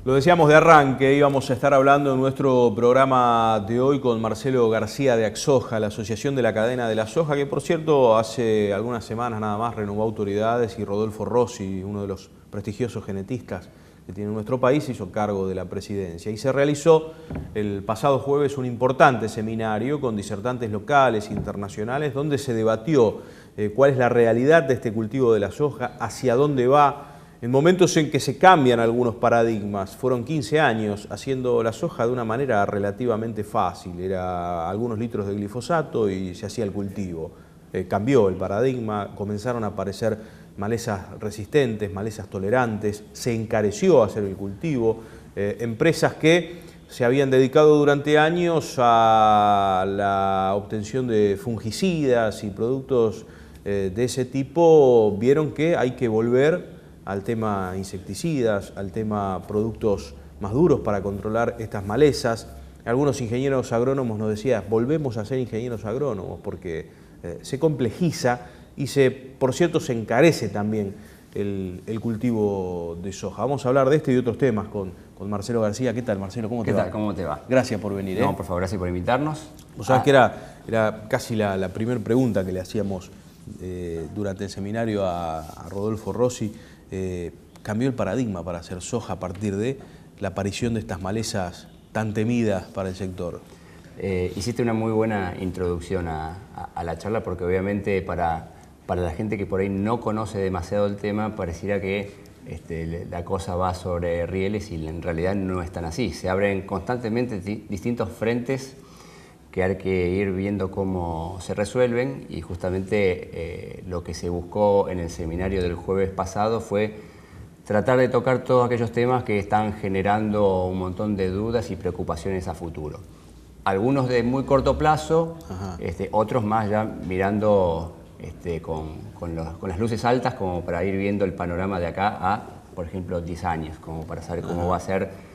Lo decíamos de arranque, íbamos a estar hablando en nuestro programa de hoy con Marcelo García de Axoja, la Asociación de la Cadena de la Soja, que por cierto hace algunas semanas nada más renovó autoridades y Rodolfo Rossi, uno de los prestigiosos genetistas que tiene nuestro país, hizo cargo de la presidencia. Y se realizó el pasado jueves un importante seminario con disertantes locales e internacionales donde se debatió cuál es la realidad de este cultivo de la soja, hacia dónde va, en momentos en que se cambian algunos paradigmas. Fueron 15 años haciendo la soja de una manera relativamente fácil, era algunos litros de glifosato y se hacía el cultivo. Cambió el paradigma, comenzaron a aparecer malezas resistentes, malezas tolerantes, se encareció hacer el cultivo, empresas que se habían dedicado durante años a la obtención de fungicidas y productos de ese tipo, vieron que hay que volver al tema insecticidas, al tema productos más duros para controlar estas malezas. Algunos ingenieros agrónomos nos decían, volvemos a ser ingenieros agrónomos porque se complejiza y por cierto, se encarece también el cultivo de soja. Vamos a hablar de este y otros temas con Marcelo García. ¿Qué tal, Marcelo? ¿Cómo te va? ¿Qué tal? ¿Cómo te va? Gracias por venir. No, por favor, gracias por invitarnos. Vos sabés que era casi la primera pregunta que le hacíamos durante el seminario a Rodolfo Rossi. Cambió el paradigma para hacer soja a partir de la aparición de estas malezas tan temidas para el sector. Hiciste una muy buena introducción a la charla porque obviamente para la gente que por ahí no conoce demasiado el tema pareciera que la cosa va sobre rieles y en realidad no es tan así. Se abren constantemente distintos frentes que hay que ir viendo cómo se resuelven y justamente lo que se buscó en el seminario del jueves pasado fue tratar de tocar todos aquellos temas que están generando un montón de dudas y preocupaciones a futuro. Algunos de muy corto plazo, otros más ya mirando con las luces altas como para ir viendo el panorama de acá a, por ejemplo, 10 años, como para saber cómo va a ser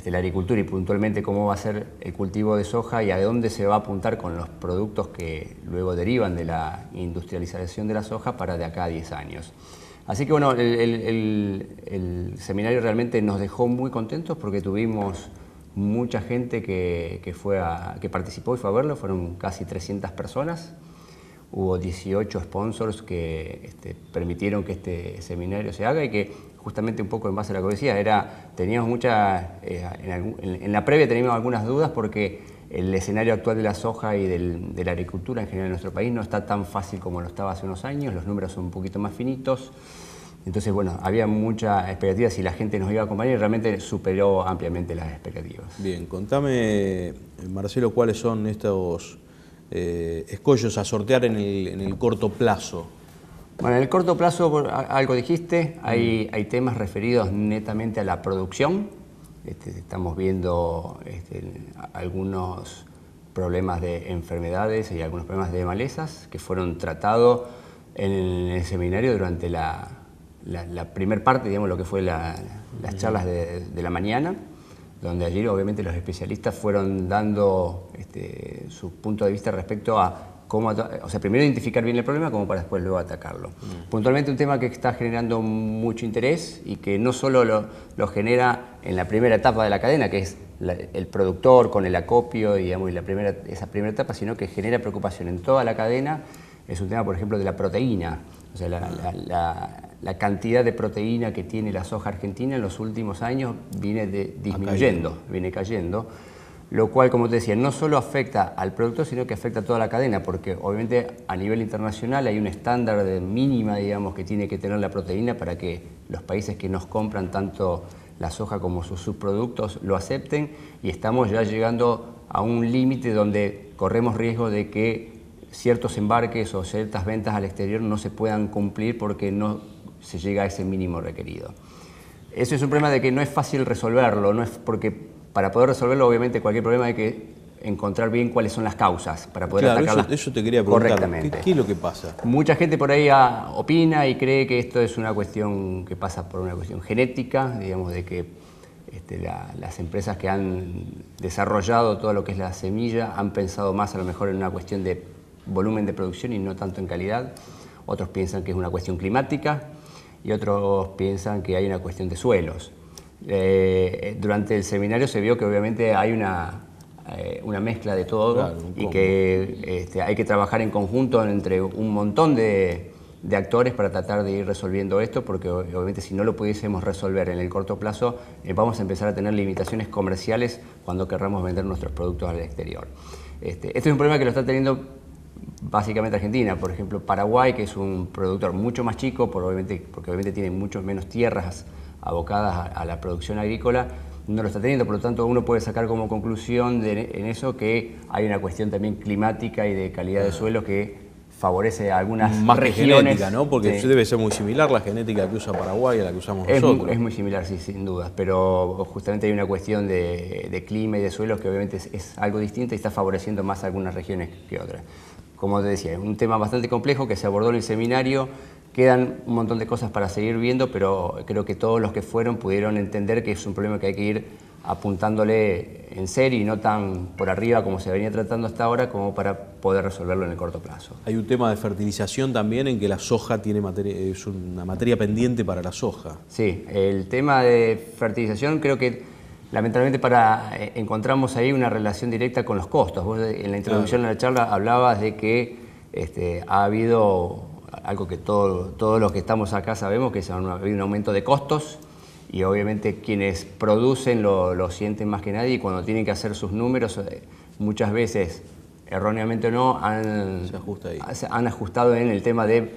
la agricultura y puntualmente cómo va a ser el cultivo de soja y a dónde se va a apuntar con los productos que luego derivan de la industrialización de la soja para de acá a 10 años. Así que bueno, el seminario realmente nos dejó muy contentos porque tuvimos mucha gente que participó y fue a verlo, fueron casi 300 personas. Hubo 18 sponsors que permitieron que este seminario se haga y que justamente un poco en base a lo que decía, teníamos en la previa teníamos algunas dudas porque el escenario actual de la soja y de la agricultura en general en nuestro país no está tan fácil como lo estaba hace unos años, los números son un poquito más finitos. Entonces, bueno, había muchas expectativas y la gente nos iba a acompañar y realmente superó ampliamente las expectativas. Bien, contame, Marcelo, cuáles son estos escollos a sortear en el corto plazo. Bueno, en el corto plazo, algo dijiste, hay temas referidos netamente a la producción. Estamos viendo algunos problemas de enfermedades y algunos problemas de malezas que fueron tratados en el seminario durante la primer parte, digamos, lo que fue las charlas de la mañana, donde allí obviamente los especialistas fueron dando su punto de vista respecto a cómo, primero identificar bien el problema como para después luego atacarlo. Puntualmente un tema que está generando mucho interés y que no solo lo genera en la primera etapa de la cadena, que es el productor con el acopio, digamos, y esa primera etapa, sino que genera preocupación en toda la cadena, es un tema, por ejemplo, de la proteína. O sea, la cantidad de proteína que tiene la soja argentina en los últimos años viene cayendo, lo cual, como te decía, no solo afecta al productor, sino que afecta a toda la cadena, porque obviamente a nivel internacional hay un estándar de mínima, digamos, que tiene que tener la proteína para que los países que nos compran tanto la soja como sus subproductos lo acepten, y estamos ya llegando a un límite donde corremos riesgo de que ciertos embarques o ciertas ventas al exterior no se puedan cumplir porque no se llega a ese mínimo requerido. Eso es un problema de que no es fácil resolverlo, no es porque para poder resolverlo obviamente cualquier problema hay que encontrar bien cuáles son las causas para poder atacarlas eso te quería preguntar. Correctamente. ¿Qué es lo que pasa? Mucha gente por ahí opina y cree que esto es una cuestión que pasa por una cuestión genética, digamos, de que las empresas que han desarrollado todo lo que es la semilla han pensado más a lo mejor en una cuestión de volumen de producción y no tanto en calidad. Otros piensan que es una cuestión climática y otros piensan que hay una cuestión de suelos. Durante el seminario se vio que obviamente hay una mezcla de todo, claro, y que hay que trabajar en conjunto entre un montón de actores para tratar de ir resolviendo esto, porque obviamente si no lo pudiésemos resolver en el corto plazo, vamos a empezar a tener limitaciones comerciales cuando querramos vender nuestros productos al exterior. Este es un problema que lo está teniendo básicamente Argentina. Por ejemplo, Paraguay, que es un productor mucho más chico, porque obviamente tiene mucho menos tierras abocadas a la producción agrícola, no lo está teniendo. Por lo tanto, uno puede sacar como conclusión en eso que hay una cuestión también climática y de calidad de suelo que favorece a algunas más regiones. Genética, ¿no? Porque sí, debe ser muy similar la genética que usa Paraguay a la que usamos nosotros. Es muy similar, sí, sin dudas, pero justamente hay una cuestión de clima y de suelos que obviamente es algo distinta y está favoreciendo más a algunas regiones que otras. Como te decía, es un tema bastante complejo que se abordó en el seminario. Quedan un montón de cosas para seguir viendo, pero creo que todos los que fueron pudieron entender que es un problema que hay que ir apuntándole en serio y no tan por arriba como se venía tratando hasta ahora, como para poder resolverlo en el corto plazo. Hay un tema de fertilización también en que la soja es una materia pendiente para la soja. Sí, el tema de fertilización creo que lamentablemente encontramos ahí una relación directa con los costos. Vos en la introducción de la charla hablabas de que ha habido algo que todos los que estamos acá sabemos, que ha habido un aumento de costos, y obviamente quienes producen lo sienten más que nadie, y cuando tienen que hacer sus números, muchas veces, erróneamente o no, han ajustado en el tema de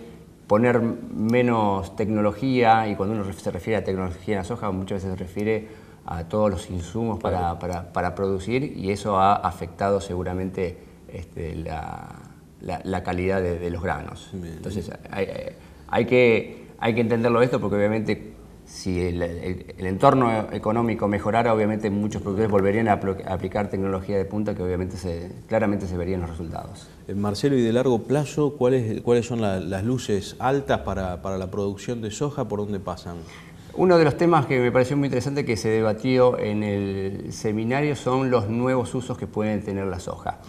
poner menos tecnología, y cuando uno se refiere a tecnología en la soja, muchas veces se refiere a todos los insumos para producir, y eso ha afectado seguramente la calidad de los granos. Bien. Entonces hay que entenderlo esto, porque obviamente si el entorno económico mejorara, obviamente muchos productores volverían a aplicar tecnología de punta, que obviamente claramente se verían los resultados. Marcelo, y de largo plazo, ¿cuáles son las luces altas para la producción de soja? ¿Por dónde pasan? Uno de los temas que me pareció muy interesante que se debatió en el seminario son los nuevos usos que pueden tener la soja.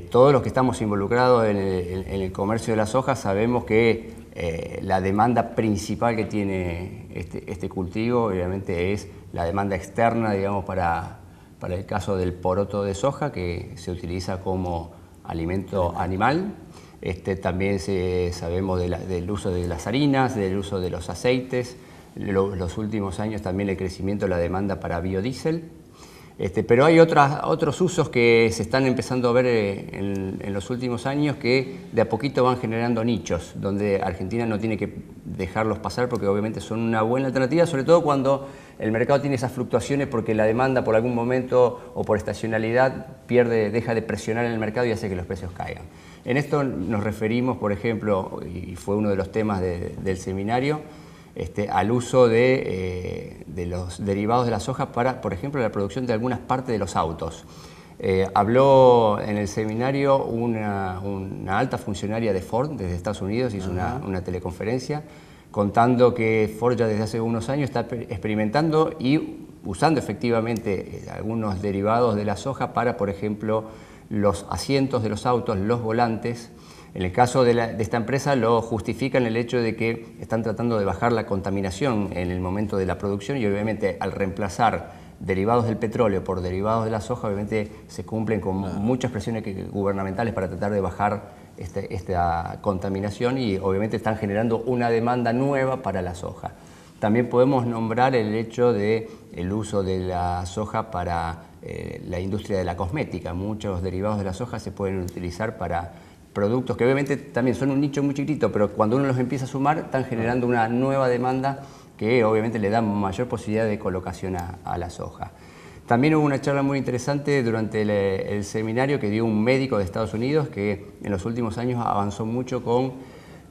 Todos los que estamos involucrados en el comercio de la soja sabemos que la demanda principal que tiene este cultivo obviamente es la demanda externa, digamos, para el caso del poroto de soja, que se utiliza como alimento animal. También sabemos del uso de las harinas, del uso de los aceites. Los últimos años también el crecimiento de la demanda para biodiesel. Pero hay otros usos que se están empezando a ver en los últimos años, que de a poquito van generando nichos, donde Argentina no tiene que dejarlos pasar, porque obviamente son una buena alternativa, sobre todo cuando el mercado tiene esas fluctuaciones, porque la demanda por algún momento o por estacionalidad deja de presionar en el mercado y hace que los precios caigan. En esto nos referimos, por ejemplo, y fue uno de los temas del seminario, al uso de los derivados de la soja para, por ejemplo, la producción de algunas partes de los autos. Habló en el seminario una alta funcionaria de Ford desde Estados Unidos, hizo una teleconferencia contando que Ford ya desde hace unos años está experimentando y usando efectivamente algunos derivados de la soja para, por ejemplo, los asientos de los autos, los volantes. En el caso de esta empresa lo justifican el hecho de que están tratando de bajar la contaminación en el momento de la producción, y obviamente al reemplazar derivados del petróleo por derivados de la soja, obviamente se cumplen con muchas presiones gubernamentales para tratar de bajar esta contaminación, y obviamente están generando una demanda nueva para la soja. También podemos nombrar el hecho del uso de la soja para la industria de la cosmética. Muchos derivados de la soja se pueden utilizar para productos que obviamente también son un nicho muy chiquitito, pero cuando uno los empieza a sumar están generando una nueva demanda que obviamente le da mayor posibilidad de colocación a la soja. También hubo una charla muy interesante durante el seminario que dio un médico de Estados Unidos, que en los últimos años avanzó mucho con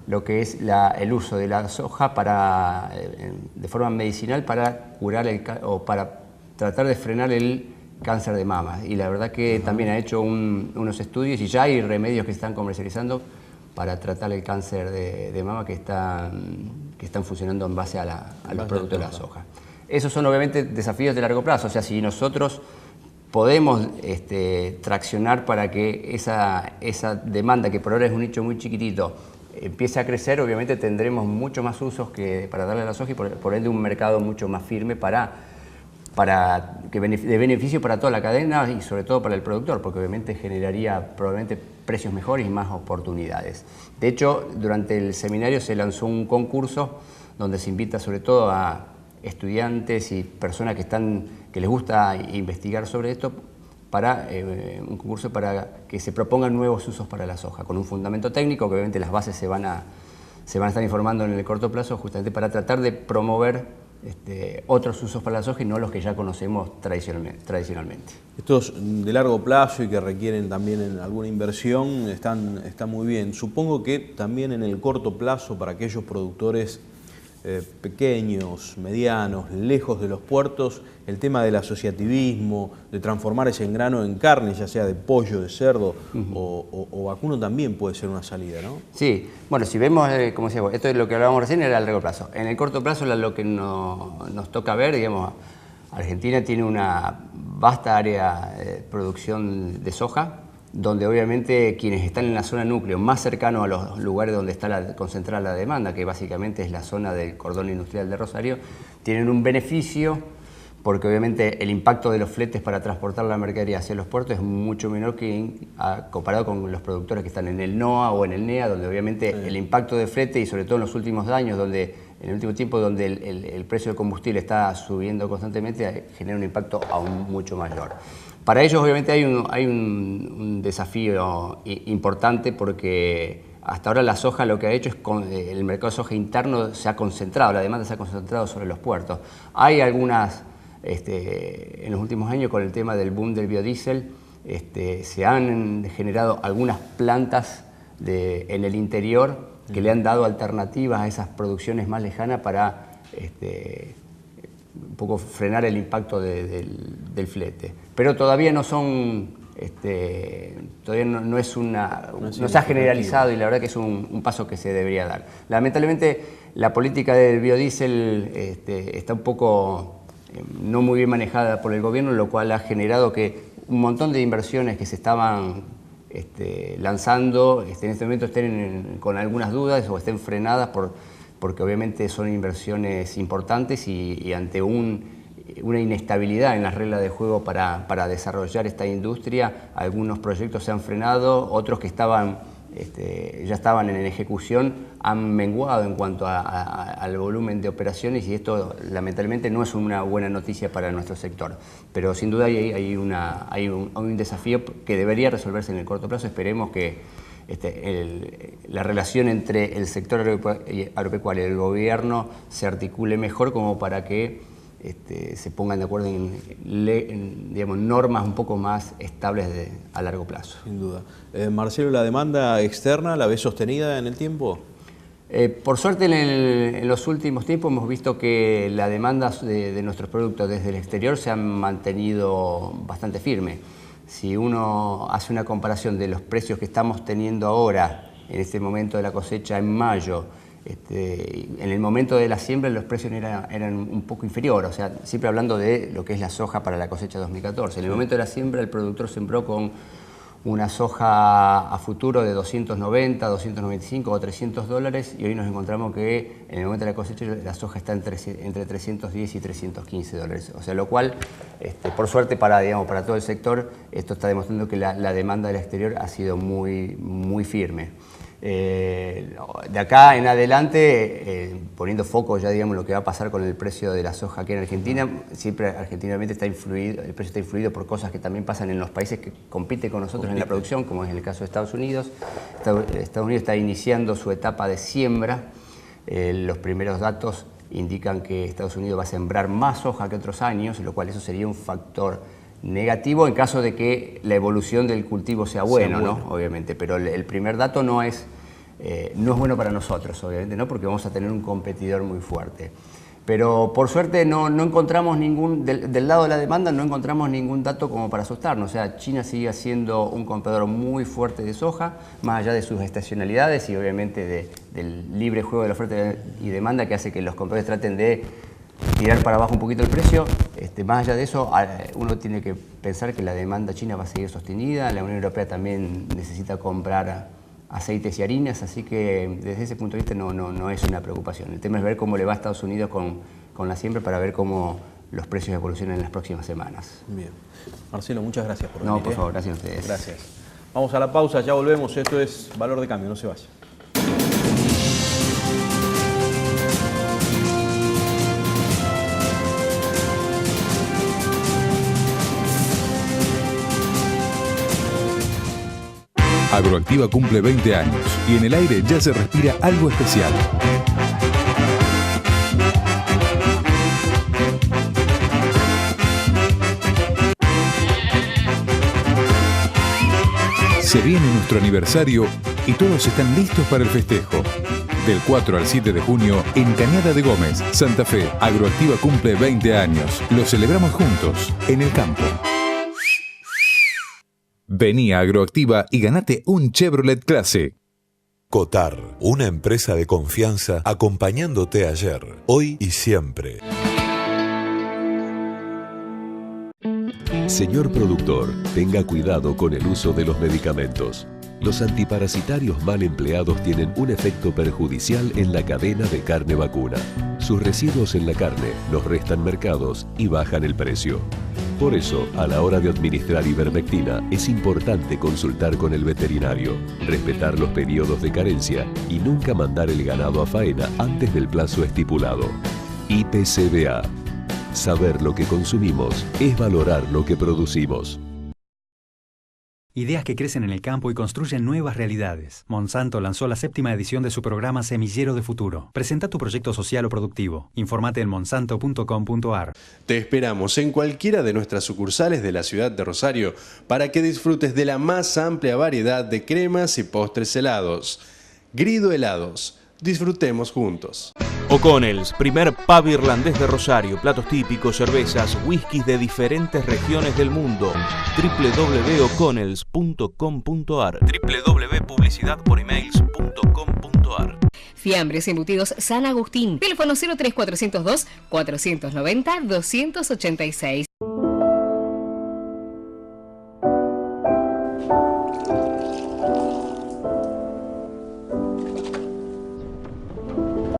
lo que es el uso de la soja de forma medicinal para curar o para tratar de frenar el cáncer de mama, y la verdad que también ha hecho unos estudios, y ya hay remedios que se están comercializando para tratar el cáncer de mama que están funcionando en base a los productos de la soja. Esos son obviamente desafíos de largo plazo, o sea, si nosotros podemos traccionar para que esa demanda, que por ahora es un nicho muy chiquitito, empiece a crecer, obviamente tendremos mucho más usos para darle a la soja y por ende un mercado mucho más firme de beneficio para toda la cadena y sobre todo para el productor, porque obviamente generaría probablemente precios mejores y más oportunidades. De hecho, durante el seminario se lanzó un concurso donde se invita sobre todo a estudiantes y personas que les gusta investigar sobre esto, para un concurso para que se propongan nuevos usos para la soja, con un fundamento técnico, que obviamente las bases se van a estar informando en el corto plazo, justamente para tratar de promover otros usos para la soja y no los que ya conocemos tradicionalmente. Estos de largo plazo y que requieren también alguna inversión están muy bien. Supongo que también en el corto plazo para aquellos productores pequeños, medianos, lejos de los puertos, el tema del asociativismo, de transformar ese grano en carne, ya sea de pollo, de cerdo o vacuno, también puede ser una salida, ¿no? Sí, bueno, si vemos, como decía, esto es lo que hablábamos recién, era el largo plazo. En el corto plazo lo que nos toca ver, digamos, Argentina tiene una vasta área de producción de soja, donde obviamente quienes están en la zona núcleo, más cercano a los lugares donde está concentrada la demanda, que básicamente es la zona del cordón industrial de Rosario, tienen un beneficio porque obviamente el impacto de los fletes para transportar la mercadería hacia los puertos es mucho menor comparado con los productores que están en el NOA o en el NEA, donde obviamente el impacto de flete y sobre todo en los últimos años, en el último tiempo donde el precio del combustible está subiendo constantemente, genera un impacto aún mucho mayor. Para ellos obviamente hay un desafío importante porque hasta ahora la soja lo que ha hecho es el mercado de soja interno se ha concentrado, la demanda se ha concentrado sobre los puertos. Hay algunas, en los últimos años con el tema del boom del biodiesel, se han generado algunas plantas en el interior que le han dado alternativas a esas producciones más lejanas para un poco frenar el impacto del flete. Pero todavía no son, todavía no se ha generalizado y la verdad que es un paso que se debería dar. Lamentablemente la política del biodiesel está un poco no muy bien manejada por el gobierno, lo cual ha generado que un montón de inversiones que se estaban lanzando en este momento estén con algunas dudas o estén frenadas porque obviamente son inversiones importantes y ante una inestabilidad en las reglas de juego para desarrollar esta industria, algunos proyectos se han frenado, otros que ya estaban en ejecución han menguado en cuanto al volumen de operaciones y esto lamentablemente no es una buena noticia para nuestro sector. Pero sin duda hay un desafío que debería resolverse en el corto plazo. Esperemos que la relación entre el sector agropecuario y el gobierno se articule mejor como para que se pongan de acuerdo en digamos, normas un poco más estables a largo plazo. Sin duda. Marcelo, ¿la demanda externa la ves sostenida en el tiempo? Por suerte en los últimos tiempos hemos visto que la demanda de nuestros productos desde el exterior se han mantenido bastante firme. Si uno hace una comparación de los precios que estamos teniendo ahora, en este momento de la cosecha en mayo, en el momento de la siembra los precios eran un poco inferiores, o sea, siempre hablando de lo que es la soja para la cosecha 2014. En el momento de la siembra el productor sembró con una soja a futuro de 290, 295 o $300 y hoy nos encontramos que en el momento de la cosecha la soja está entre 310 y $315. O sea, lo cual, por suerte para todo el sector, esto está demostrando que la demanda del exterior ha sido muy firme. De acá en adelante, poniendo foco ya digamos lo que va a pasar con el precio de la soja aquí en Argentina, siempre argentinamente el precio está influido por cosas que también pasan en los países que compiten con nosotros en la producción, como es el caso de Estados Unidos. Estados Unidos está iniciando su etapa de siembra. Los primeros datos indican que Estados Unidos va a sembrar más soja que otros años, lo cual eso sería un factor negativo en caso de que la evolución del cultivo sea bueno, ¿no? Obviamente, pero el primer dato no es bueno para nosotros, obviamente, ¿no? Porque vamos a tener un competidor muy fuerte. Pero por suerte no encontramos del lado de la demanda no encontramos ningún dato como para asustarnos. O sea, China sigue siendo un competidor muy fuerte de soja, más allá de sus estacionalidades y obviamente del libre juego de la oferta y demanda que hace que los competidores traten de tirar para abajo un poquito el precio. Más allá de eso, uno tiene que pensar que la demanda china va a seguir sostenida, la Unión Europea también necesita comprar aceites y harinas, así que desde ese punto de vista no es una preocupación. El tema es ver cómo le va a Estados Unidos con la siembra para ver cómo los precios evolucionan en las próximas semanas. Bien. Marcelo, muchas gracias por venir. No, por favor, gracias a ustedes. Gracias. Vamos a la pausa, ya volvemos. Esto es Valor de Cambio, no se vaya. Agroactiva cumple 20 años y en el aire ya se respira algo especial. Se viene nuestro aniversario y todos están listos para el festejo. Del 4 al 7 de junio, en Cañada de Gómez, Santa Fe, Agroactiva cumple 20 años. Lo celebramos juntos, en el campo. Vení a Agroactiva y ganate un Chevrolet Clase. Cotar, una empresa de confianza acompañándote ayer, hoy y siempre. Señor productor, tenga cuidado con el uso de los medicamentos. Los antiparasitarios mal empleados tienen un efecto perjudicial en la cadena de carne vacuna. Sus residuos en la carne nos restan mercados y bajan el precio. Por eso, a la hora de administrar ivermectina, es importante consultar con el veterinario, respetar los periodos de carencia y nunca mandar el ganado a faena antes del plazo estipulado. IPCBA. Saber lo que consumimos es valorar lo que producimos. Ideas que crecen en el campo y construyen nuevas realidades. Monsanto lanzó la 7ª edición de su programa Semillero de Futuro. Presenta tu proyecto social o productivo. Informate en monsanto.com.ar. Te esperamos en cualquiera de nuestras sucursales de la ciudad de Rosario para que disfrutes de la más amplia variedad de cremas y postres helados. Grido Helados. Disfrutemos juntos. O'Connell's, primer pub irlandés de Rosario, platos típicos, cervezas, whiskies de diferentes regiones del mundo. www.o'connells.com.ar www.publicidadporemails.com.ar. Fiambres embutidos San Agustín. Teléfono 03402 490 286.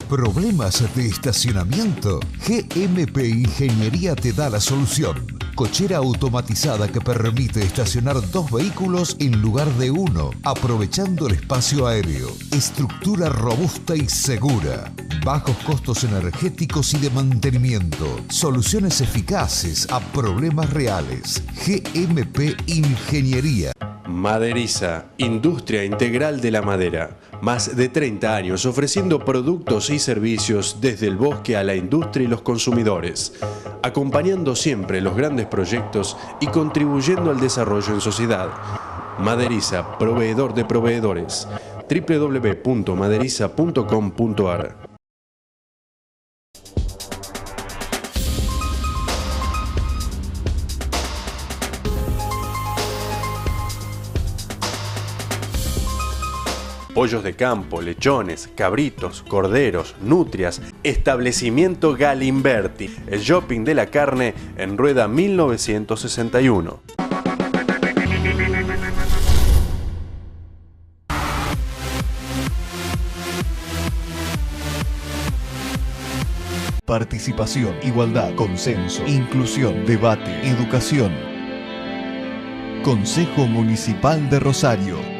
¿Problemas de estacionamiento? GMP Ingeniería te da la solución. Cochera automatizada que permite estacionar 2 vehículos en lugar de 1, aprovechando el espacio aéreo. Estructura robusta y segura. Bajos costos energéticos y de mantenimiento. Soluciones eficaces a problemas reales. GMP Ingeniería. Maderiza, industria integral de la madera. Más de 30 años ofreciendo productos y servicios desde el bosque a la industria y los consumidores, acompañando siempre los grandes proyectos y contribuyendo al desarrollo en sociedad. Maderiza, proveedor de proveedores. www.maderiza.com.ar. Pollos de campo, lechones, cabritos, corderos, nutrias, establecimiento Galimberti, el shopping de la carne en Rueda 1961. Participación, igualdad, consenso, inclusión, debate, educación. Consejo Municipal de Rosario.